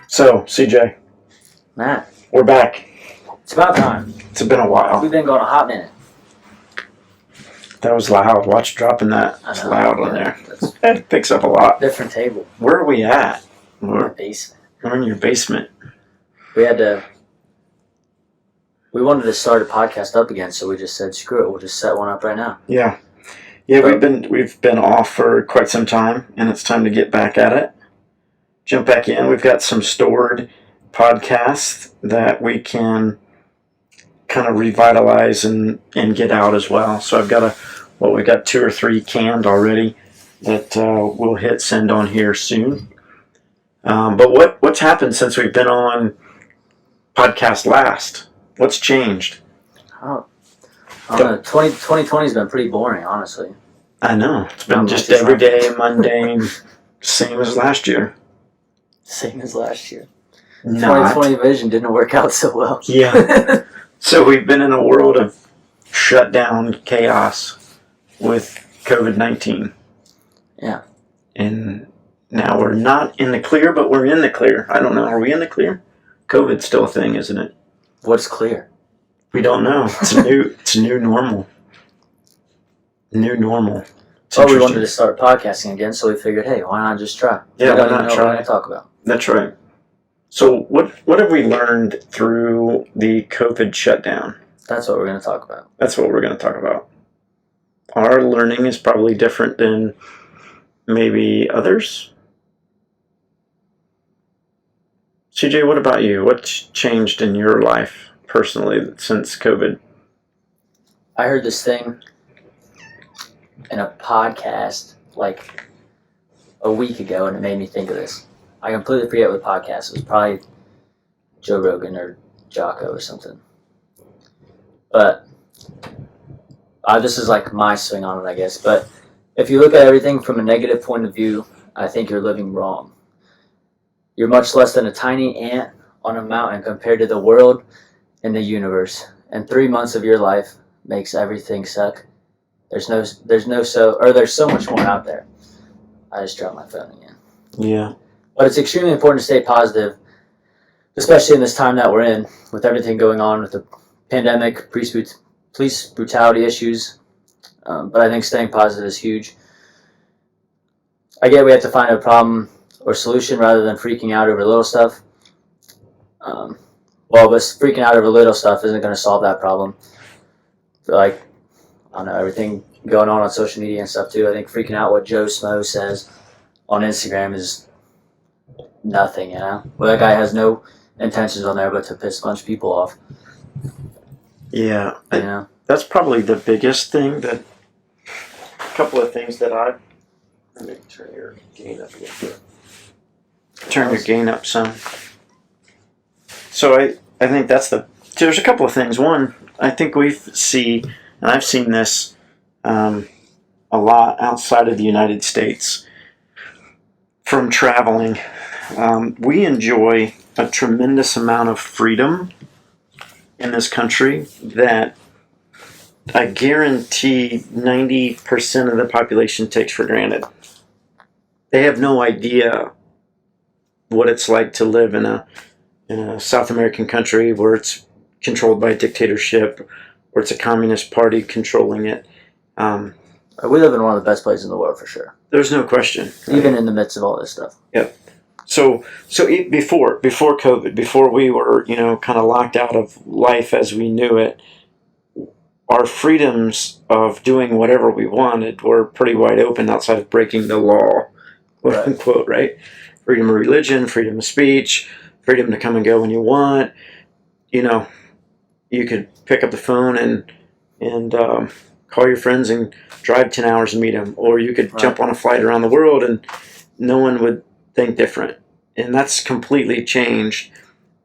So, CJ, Matt, we're back. it's about time. It's been a while. We've been going a hot minute. That was loud. Watch dropping that. It's loud on there. It picks up a lot. Different table. Where are we at? In the basement. We're in your basement. We wanted to start a podcast up again, so we just said, screw it, we'll just set one up right now. Yeah. We've been off for quite some time, and it's time to get back at it. Jump back in. We've got some stored podcasts that we can kind of revitalize and get out as well. So we've got 2 or 3 canned already that we'll hit send on here soon. But what's happened since we've been on podcast last? What's changed? I don't know. 2020 has been pretty boring, honestly. I know. It's been just everyday, mundane, same as last year. Same as last year. Not. 2020 vision didn't work out so well. Yeah. So we've been in a world of shutdown chaos with COVID-19. Yeah. And now we're not in the clear, but we're in the clear. I don't know. Are we in the clear? COVID's still a thing, isn't it? What's clear? We don't know. It's a new normal. New normal. We wanted to start podcasting again, so we figured, hey, why not just try? Yeah, we why don't even not know try? what we're going to talk about. That's right. So what have we learned through the COVID shutdown? That's what we're going to talk about. That's what we're going to talk about. Our learning is probably different than maybe others. CJ, what about you? What's changed in your life personally since COVID? I heard this thing in a podcast like a week ago, and it made me think of this. I completely forget what podcast. It was probably Joe Rogan or Jocko or something. But this is like my swing on it, I guess. But if you look at everything from a negative point of view, I think you're living wrong. You're much less than a tiny ant on a mountain compared to the world and the universe. And 3 months of your life makes everything suck. There's so much more out there. I just dropped my phone again. Yeah. But it's extremely important to stay positive, especially in this time that we're in, with everything going on with the pandemic, police brutality issues. But I think staying positive is huge. I get we have to find a problem or solution rather than freaking out over little stuff. But freaking out over little stuff isn't going to solve that problem. I don't know, everything going on social media and stuff too. I think freaking out what Joe Smo says on Instagram is nothing, you know? Well, that guy has no intentions on there but to piss a bunch of people off. Yeah. You know? That's probably the biggest thing a couple of things that let me turn your gain up a little bit. Turn your gain up some. So I think there's a couple of things. One, I think we see, and I've seen this a lot outside of the United States from traveling. We enjoy a tremendous amount of freedom in this country that I guarantee 90% of the population takes for granted. They have no idea what it's like to live in a South American country where it's controlled by a dictatorship, where it's a communist party controlling it. We live in one of the best places in the world for sure. There's no question. Even in the midst of all this stuff. Yep. So before COVID, before we were, kind of locked out of life as we knew it, our freedoms of doing whatever we wanted were pretty wide open outside of breaking the law, quote unquote, right? Freedom of religion, freedom of speech, freedom to come and go when you want. You could pick up the phone and call your friends and drive 10 hours and meet them, or you could jump on a flight around the world and no one would think different. And that's completely changed.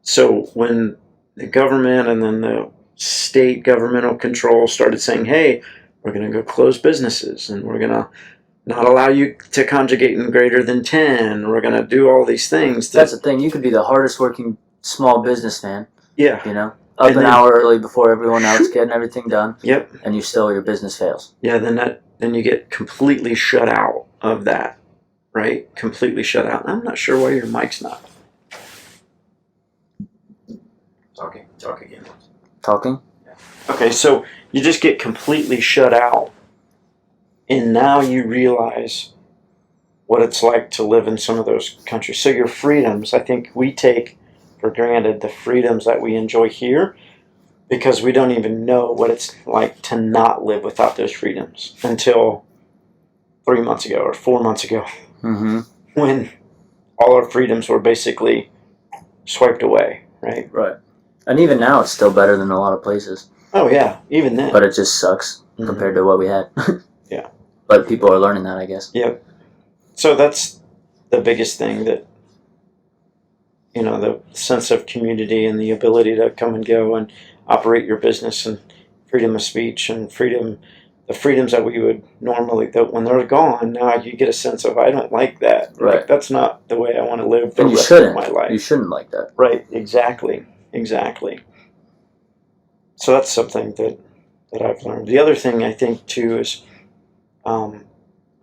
So when the government and then the state governmental control started saying, hey, we're going to go close businesses and we're going to not allow you to conjugate in greater than 10. We're going to do all these things. That's the thing. You could be the hardest working small businessman. Yeah. up And an then- hour early before everyone else, getting everything done, Yep. and your business fails. Yeah, then you get completely shut out of that, right? Completely shut out. I'm not sure why your mic's not. Talk again. Talking? Okay, so you just get completely shut out, and now you realize what it's like to live in some of those countries. So your freedoms, I think we take for granted the freedoms that we enjoy here, because we don't even know what it's like to not live without those freedoms until 3 months ago or 4 months ago, Mm-hmm. when all our freedoms were basically swiped away, right? Right. And even now, it's still better than a lot of places. Oh yeah, even then. But it just sucks Mhm. compared to what we had. Yeah. But people are learning that, I guess. Yep. So that's the biggest thing, that the sense of community and the ability to come and go and operate your business, and freedom of speech and the freedoms that we would normally, that when they're gone, now you get a sense of, I don't like that. Right. Like, that's not the way I want to live the And you rest shouldn't. of my life. You shouldn't like that. Right, exactly. So that's something that I've learned. The other thing I think too is, and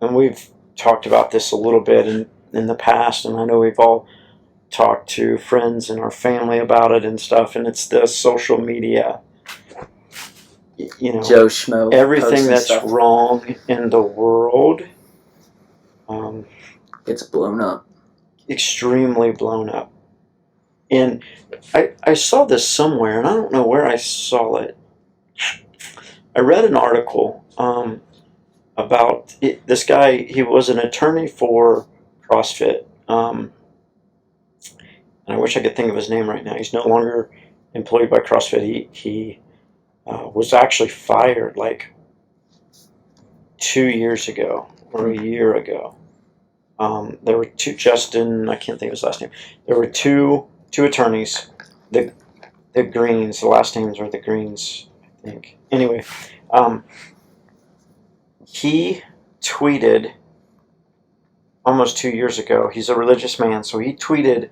we've talked about this a little bit in the past, and I know we've all talked to friends and our family about it and stuff, and it's the social media, Joe Schmo. everything posting that's stuff wrong in the world, gets blown up. extremely blown up. And I saw this somewhere, and I don't know where I saw it. I read an article about it, this guy. He was an attorney for CrossFit, and I wish I could think of his name right now. He's no longer employed by CrossFit. He was actually fired like 2 years ago or a year ago. There were two, Justin, I can't think of his last name. There were two attorneys, the Greens, the last names are the Greens, I think. Anyway, he tweeted almost 2 years ago. He's a religious man, so he tweeted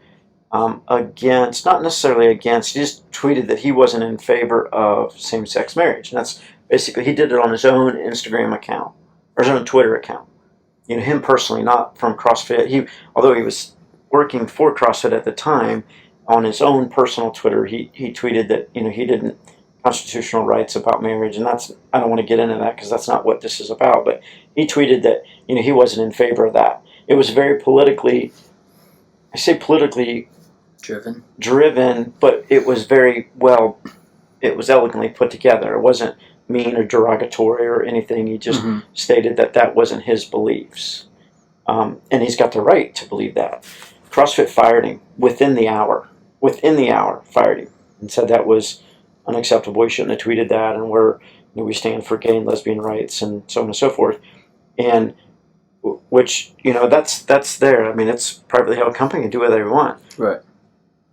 against, not necessarily against, he just tweeted that he wasn't in favor of same-sex marriage. And that's basically, he did it on his own Instagram account, or his own Twitter account. Him personally, not from CrossFit. Although he was working for CrossFit at the time, on his own personal Twitter, he tweeted that he didn't constitutional rights about marriage, and I don't want to get into that because that's not what this is about. But he tweeted that he wasn't in favor of that. It was very politically driven, but it was very well. It was elegantly put together. It wasn't mean or derogatory or anything. He just stated that wasn't his beliefs, and he's got the right to believe that. CrossFit fired him within the hour. Fired him and said that was unacceptable. He shouldn't have tweeted that, and we stand for gay and lesbian rights and so on and so forth. And which that's there. I mean, it's a privately held company, can do whatever they want. Right.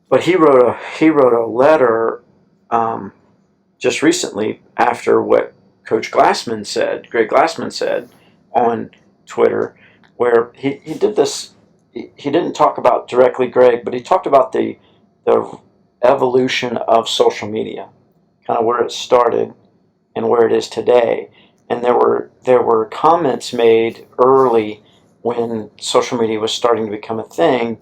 But he wrote a letter just recently after what Greg Glassman said on Twitter, where he did this. He didn't talk about directly Greg, but he talked about the evolution of social media, kind of where it started and where it is today. And there were comments made early when social media was starting to become a thing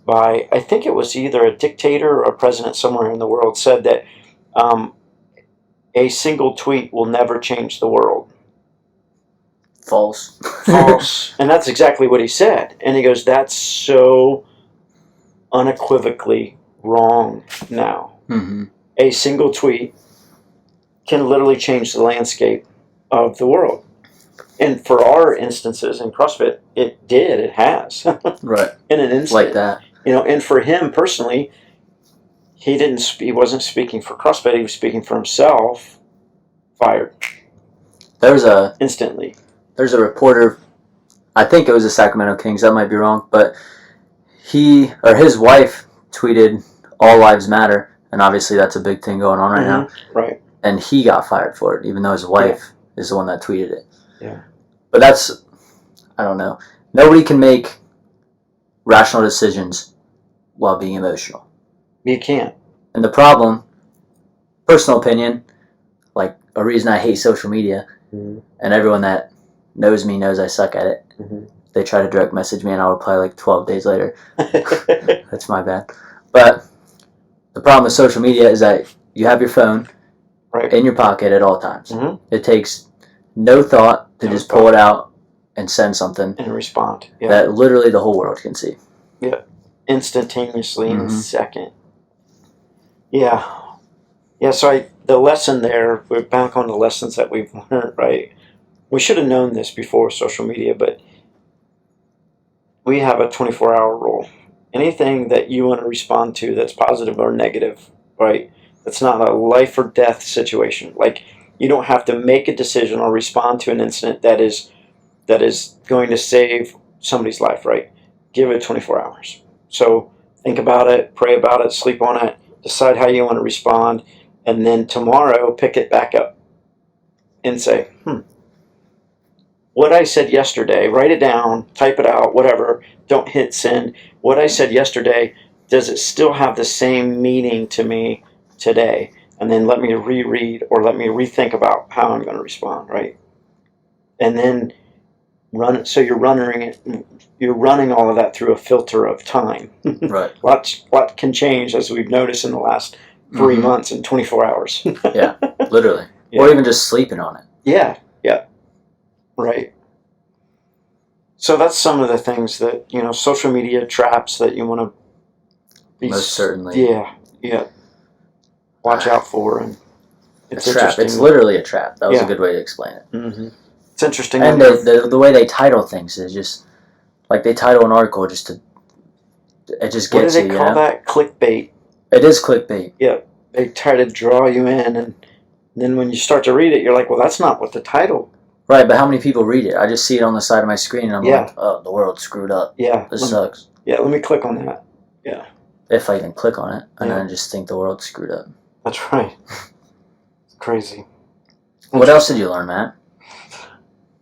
by, I think it was either a dictator or a president somewhere in the world, said that a single tweet will never change the world. False. And that's exactly what he said. And he goes, that's so unequivocally wrong now. Mm-hmm. A single tweet can literally change the landscape of the world. And for our instances in CrossFit, it has. Right. In an instant. Like that. And for him personally, he wasn't speaking for CrossFit, he was speaking for himself. Fired. Instantly. There's a reporter, I think it was the Sacramento Kings, that might be wrong, but his wife tweeted "All Lives Matter," and obviously that's a big thing going on right now. Right. And he got fired for it, even though his wife is the one that tweeted it. Yeah. But I don't know. Nobody can make rational decisions while being emotional. You can't. And the problem personal opinion, like a reason I hate social media, Mhm. and everyone that knows me knows I suck at it. Mhm. They try to direct message me and I'll reply like 12 days later. That's my bad. But the problem with social media is that you have your phone Right. in your pocket at all times. Mhm. It takes no thought to No just thought. pull it out and send something And respond. Yeah. that literally the whole world can see. Instantaneously in a Mhm. second. Yeah. Yeah, so the lesson there, we're back on the lessons that we've learned, right? We should have known this before social media, but we have a 24-hour rule. Anything that you want to respond to that's positive or negative, right? That's not a life or death situation. Like, you don't have to make a decision or respond to an incident that is going to save somebody's life, right? Give it 24 hours. So think about it, pray about it, sleep on it, decide how you want to respond, and then tomorrow pick it back up and say, what I said yesterday, write it down, type it out, whatever, don't hit send. What I said yesterday, does it still have the same meaning to me today? And then let me reread or let me rethink about how I'm going to respond, right? And then so you're running all of that through a filter of time. Right. Lot can change, as we've noticed in the last 3 Mhm. months in 24 hours. Yeah, literally. Yeah. Or even just sleeping on it. Yeah, right. So that's some of the things that, social media traps that you want to be. Most certainly. Yeah. Watch out for, and it's a trap. interesting. It's literally a trap. That was Yeah. a good way to explain it. Mm-hmm. It's interesting. And the way they title things is just like they title an article just to it just What do gets they you. call that? Clickbait. It is clickbait. Yeah, they try to draw you in, and then when you start to read it, you're like, well, that's not what the title. Right, but how many people read it? I just see it on the side of my screen, and I'm Yeah. like, oh, the world's screwed up. Yeah, This sucks. Yeah, let me click on that. If I even click on it, and Yeah. I just think the world's screwed up. That's right. It's crazy. What else did you learn, Matt?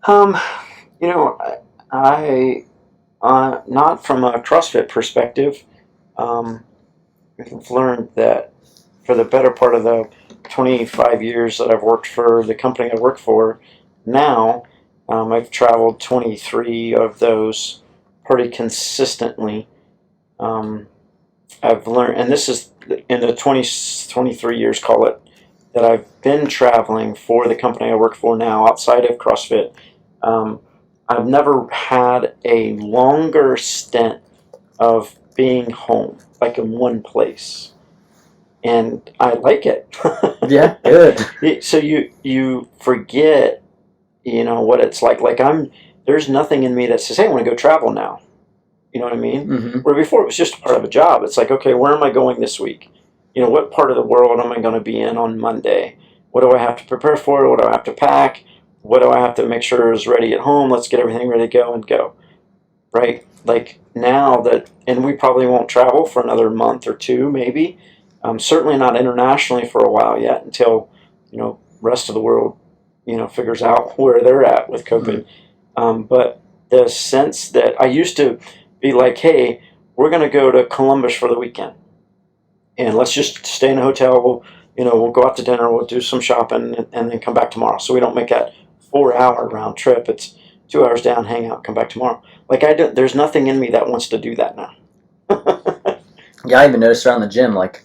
I not from a CrossFit perspective, I've learned that for the better part of the 25 years that I've worked for the company I work for now, I've traveled 23 of those pretty consistently. I've learned, and this is in the 23 years, call it, that I've been traveling for the company I work for now outside of CrossFit. I've never had a longer stint of being home, like in one place, and I like it. Yeah, good. So you forget, what it's like. Like there's nothing in me that says, "Hey, I want to go travel now." You know what I mean? Mm-hmm. Where before it was just part of a job. It's like, okay, where am I going this week? What part of the world am I going to be in on Monday? What do I have to prepare for? What do I have to pack? What do I have to make sure is ready at home? Let's get everything ready to go. Right? Like now and we probably won't travel for another month or two, maybe. Certainly not internationally for a while yet until, rest of the world, figures out where they're at with COVID. But the sense that I used to be like, hey, we're going to go to Columbus for the weekend, and let's just stay in a hotel. We'll go out to dinner, we'll do some shopping, and then come back tomorrow. So we don't make that 4-hour round trip. It's 2 hours down, hang out, come back tomorrow. Like there's nothing in me that wants to do that now. Yeah, I even noticed around the gym, like,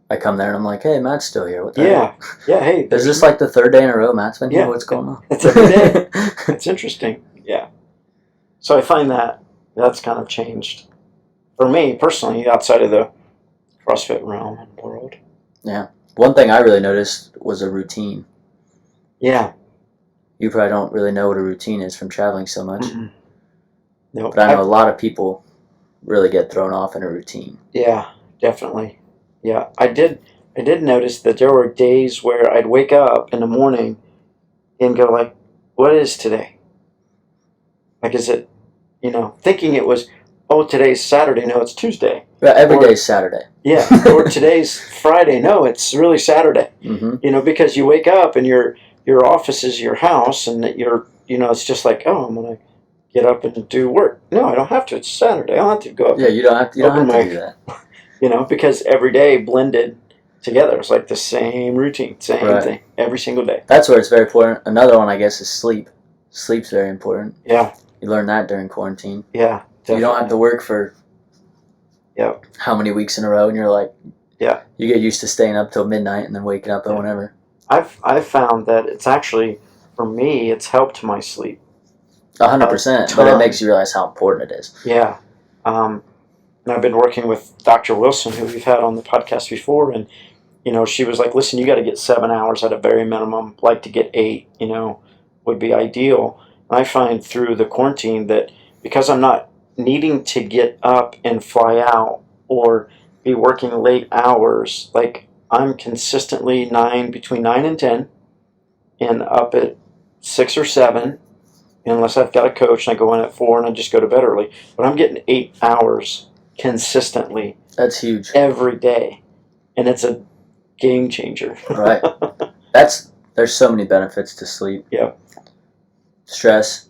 I come there and I'm like, hey, Matt's still here. What the heck? Yeah. Hey, is this like the third day in a row Matt's been here? What's going on? It's every day. It's interesting. Yeah. So I find that's kind of changed for me personally outside of the CrossFit realm and world. Yeah. One thing I really noticed was a routine. Yeah. You probably don't really know what a routine is from traveling so much. Mm-mm. No. But I know a lot of people really get thrown off in a routine. Yeah, definitely. Yeah, I did notice that there were days where I'd wake up in the morning and go like, what is today? Like, is it, thinking it was, oh, today's Saturday. No, it's Tuesday. Yeah, every day's Saturday. Yeah, or today's Friday. No, it's really Saturday. Mm-hmm. Because you wake up and your office is your house, and that it's just like, oh, I'm gonna get up and do work. No, I don't have to. It's Saturday. I don't have to go up. Yeah, you don't have to do that. Because every day blended together. It's like the same routine, same Right. thing every single day. That's where it's very important. Another one, I guess, is sleep. Sleep's very important. Yeah, You learn that during quarantine. yeah, definitely. You don't have to work for how many weeks in a row, and you're like, you get used to staying up till midnight and then waking up at whenever. I've found that it's actually, for me, it's helped my sleep. 100%, but it makes you realize how important it is. Yeah. And I've been working with Dr. Wilson, who we've had on the podcast before, and she was like, listen, you got to get 7 hours at a very minimum, like to get 8, would be ideal. And I find through the quarantine that because I'm not needing to get up and fly out or be working late hours, like I'm consistently between 9 and 10 and up at 6 or 7, unless I've got a coach and I go in at 4 and I just go to bed early. But I'm getting 8 hours consistently. That's huge. Every day. And it's a game changer. Right. There's so many benefits to sleep. Yep. Stress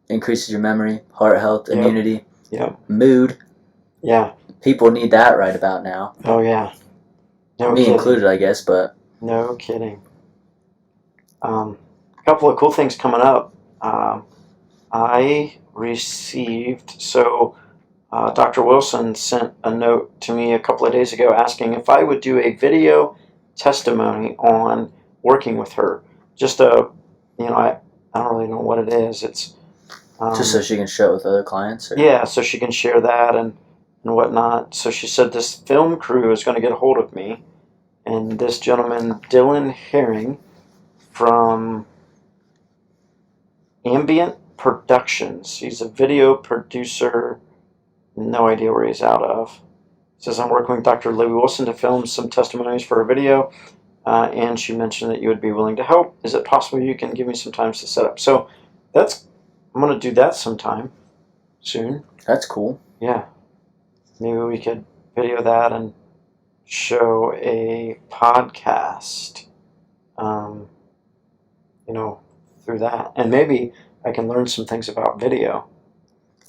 increases your memory, heart health, immunity, mood. Yeah. People need that right about now. Oh, yeah. No Me kidding. included, I guess, but... No kidding. A couple of cool things coming up. I received... Dr. Wilson sent a note to me a couple of days ago asking if I would do a video testimony on working with her. Just I don't really know what it is. It's just so she can share it with other clients? Or? Yeah, so she can share that and whatnot. So she said this film crew is going to get a hold of me. And this gentleman, Dylan Herring, from Ambient Productions. He's a video producer. No idea where he's out of. Says, I'm working with Dr. Libby Wilson to film some testimonies for a video. And she mentioned that you would be willing to help. Is it possible you can give me some time to set up? So I'm going to do that sometime soon. That's cool. Yeah. Maybe we could video that and show a podcast, through that. And maybe I can learn some things about video.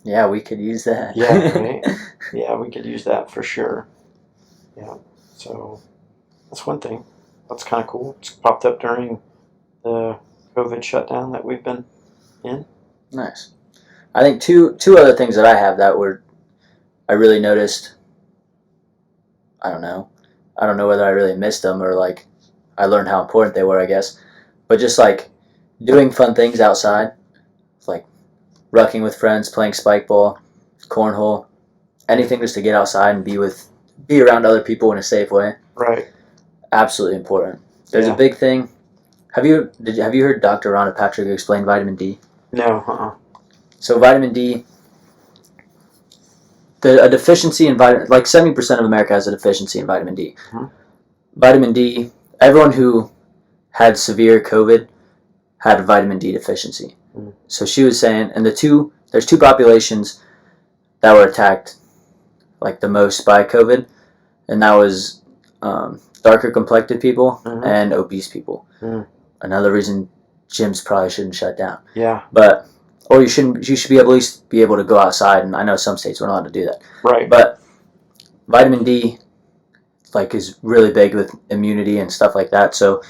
Yeah, we could use that. Yeah, right? Yeah, we could use that for sure. Yeah. So that's one thing. That's kind of cool. It's popped up during the COVID shutdown that we've been in. Nice. I think two other things that I have that I really noticed. I don't know whether I really missed them or like I learned how important they were, I guess. But just like doing fun things outside, like rucking with friends, playing spike ball, cornhole, anything just to get outside and be around other people in a safe way. Right. Absolutely important. There's a big thing. Have you heard Dr. Rhonda Patrick explain vitamin D? No. So vitamin D, a deficiency in vitamin, like 70% of America has a deficiency in vitamin D. Mm-hmm. Vitamin D, everyone who had severe COVID had a vitamin D deficiency. Mm-hmm. So she was saying, and there's two populations that were attacked like the most by COVID, and that was darker complected people and obese people. Mm. Another reason gyms probably shouldn't shut down. Yeah. Or you should be at least be able to go outside, and I know some states we're not allowed to do that. Right. But vitamin D is really big with immunity and stuff like that. So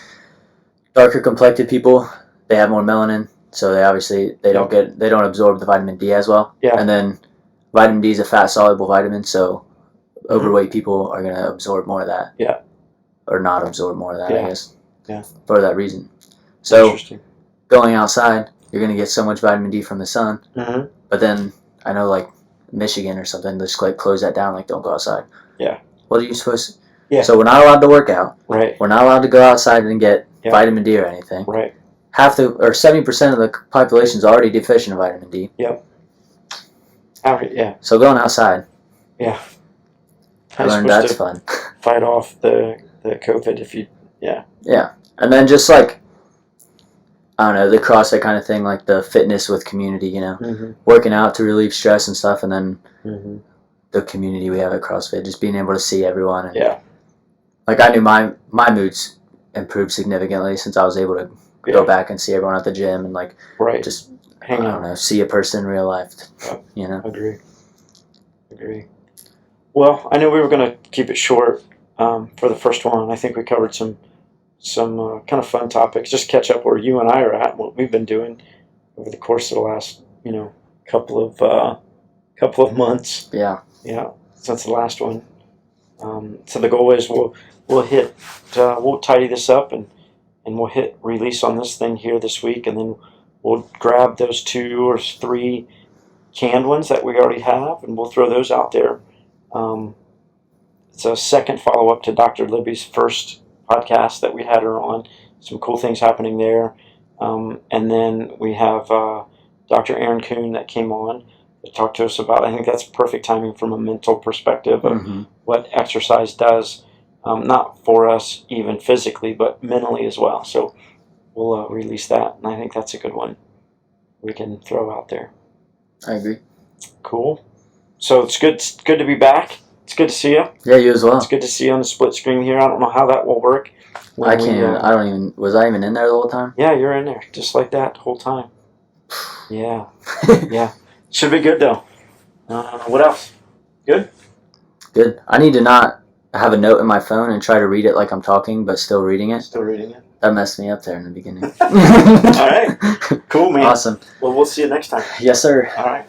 darker complected people, they have more melanin, so they don't absorb the vitamin D as well. Yeah. And then vitamin D is a fat soluble vitamin, so overweight people are going to absorb more of that. Yeah. Or not absorb more of that, I guess. Yeah. For that reason. So going outside, you're going to get so much vitamin D from the sun. Mm-hmm. But then I know like Michigan or something, they just close that down, don't go outside. Yeah. What are you supposed to? Yeah. So we're not allowed to work out. Right. We're not allowed to go outside and get vitamin D or anything. Right. 70% of the population is already deficient in vitamin D. Yep. Yeah. So going outside. Yeah. I learned that's fun. Fight off the COVID if you. Yeah. Yeah. And then just I don't know, the CrossFit kind of thing, like the fitness with community, working out to relieve stress and stuff, and then the community we have at CrossFit, just being able to see everyone. And, I knew my moods improved significantly since I was able to go back and see everyone at the gym and just hang out. See a person in real life. Agree. Well, I know we were going to keep it short. for the first one. I think we covered some kind of fun topics. Just catch up where you and I are at, what we've been doing over the course of the last couple of months. Yeah. Since the last one. So the goal is we'll tidy this up and we'll hit release on this thing here this week, and then we'll grab those 2 or 3 canned ones that we already have, and we'll throw those out there. It's a second follow-up to Dr. Libby's first podcast that we had her on. Some cool things happening there. And then we have Dr. Aaron Kuhn that came on to talk to us about, I think that's perfect timing from a mental perspective of what exercise does, not for us even physically, but mentally as well. So we'll release that, and I think that's a good one we can throw out there. I agree. Cool. So it's good to be back. It's good to see you. Yeah, you as well. It's good to see you on the split screen here. I don't know how that will work. I can't. Was I even in there the whole time? Yeah, you're in there, just like that the whole time. Yeah. Yeah. Should be good though. What else? Good? Good. I need to not have a note in my phone and try to read it like I'm talking, but still reading it. Still reading it? That messed me up there in the beginning. All right. Cool, man. Awesome. Well, we'll see you next time. Yes, sir. All right.